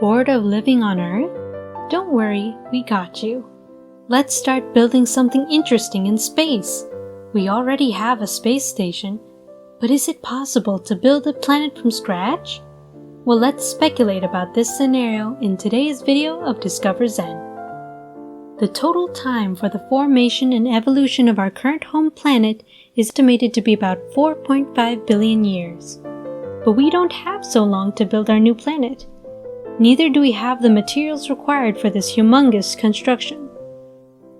Bored of living on Earth? Don't worry, we got you. Let's start building something interesting in space. We already have a space station, but is it possible to build a planet from scratch? Well, let's speculate about this scenario in today's video of DiscoverZen. The total time for the formation and evolution of our current home planet is estimated to be about 4.5 billion years. But we don't have so long to build our new planet. Neither do we have the materials required for this humongous construction.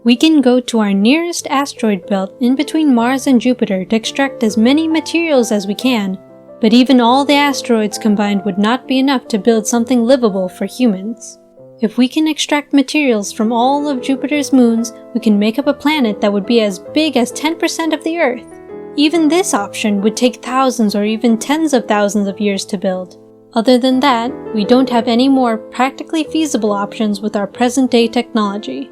We can go to our nearest asteroid belt in between Mars and Jupiter to extract as many materials as we can, but even all the asteroids combined would not be enough to build something livable for humans. If we can extract materials from all of Jupiter's moons, we can make up a planet that would be as big as 10% of the Earth. Even this option would take thousands or even tens of thousands of years to build. Other than that, we don't have any more practically feasible options with our present-day technology.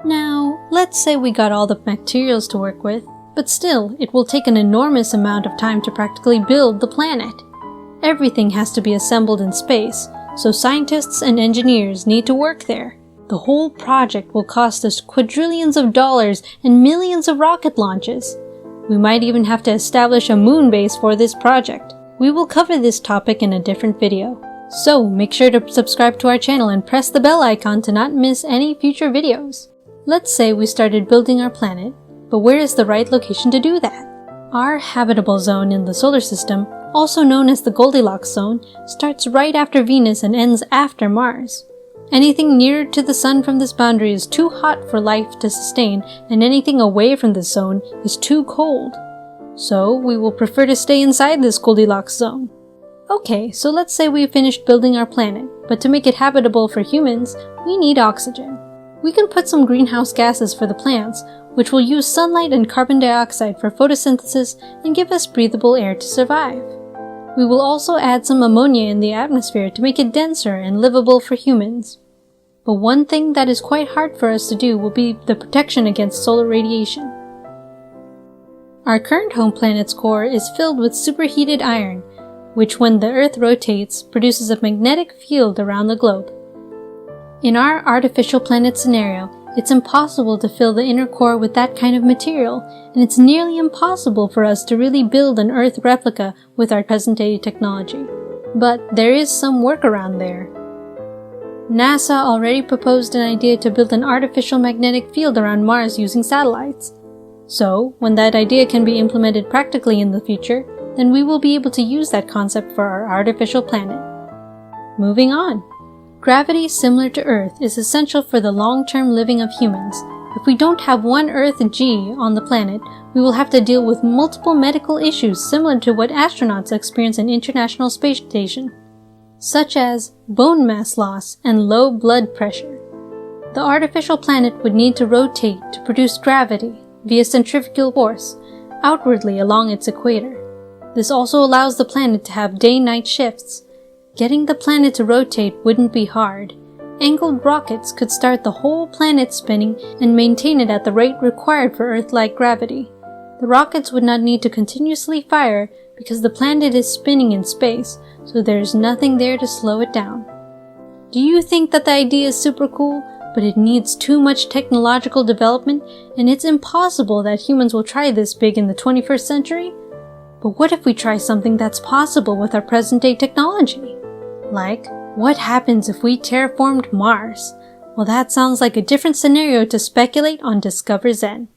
Now, let's say we got all the materials to work with, but still, it will take an enormous amount of time to practically build the planet. Everything has to be assembled in space, so scientists and engineers need to work there. The whole project will cost us quadrillions of dollars and millions of rocket launches. We might even have to establish a moon base for this project. We will cover this topic in a different video. So make sure to subscribe to our channel and press the bell icon to not miss any future videos. Let's say we started building our planet, but where is the right location to do that? Our habitable zone in the solar system, also known as the Goldilocks zone, starts right after Venus and ends after Mars. Anything nearer to the sun from this boundary is too hot for life to sustain, and anything away from this zone is too cold. So we will prefer to stay inside this Goldilocks zone. Okay, so let's say we've finished building our planet, but to make it habitable for humans, we need oxygen. We can put some greenhouse gases for the plants, which will use sunlight and carbon dioxide for photosynthesis and give us breathable air to survive. We will also add some ammonia in the atmosphere to make it denser and livable for humans. But one thing that is quite hard for us to do will be the protection against solar radiation. Our current home planet's core is filled with superheated iron, which when the Earth rotates, produces a magnetic field around the globe. In our artificial planet scenario, it's impossible to fill the inner core with that kind of material, and it's nearly impossible for us to really build an Earth replica with our present-day technology. But there is some workaround there. NASA already proposed an idea to build an artificial magnetic field around Mars using satellites. So, when that idea can be implemented practically in the future, then we will be able to use that concept for our artificial planet. Moving on. Gravity similar to Earth is essential for the long-term living of humans. If we don't have one Earth G on the planet, we will have to deal with multiple medical issues similar to what astronauts experience in International Space Station, such as bone mass loss and low blood pressure. The artificial planet would need to rotate to produce gravity via centrifugal force outwardly along its equator. This also allows the planet to have day-night shifts. Getting the planet to rotate wouldn't be hard. Angled rockets could start the whole planet spinning and maintain it at the rate required for Earth-like gravity. The rockets would not need to continuously fire because the planet is spinning in space, so there's nothing there to slow it down. Do you think that the idea is super cool, but it needs too much technological development, and it's impossible that humans will try this big in the 21st century? But what if we try something that's possible with our present-day technology? Like, what happens if we terraformed Mars? Well, that sounds like a different scenario to speculate on DiscoverZen.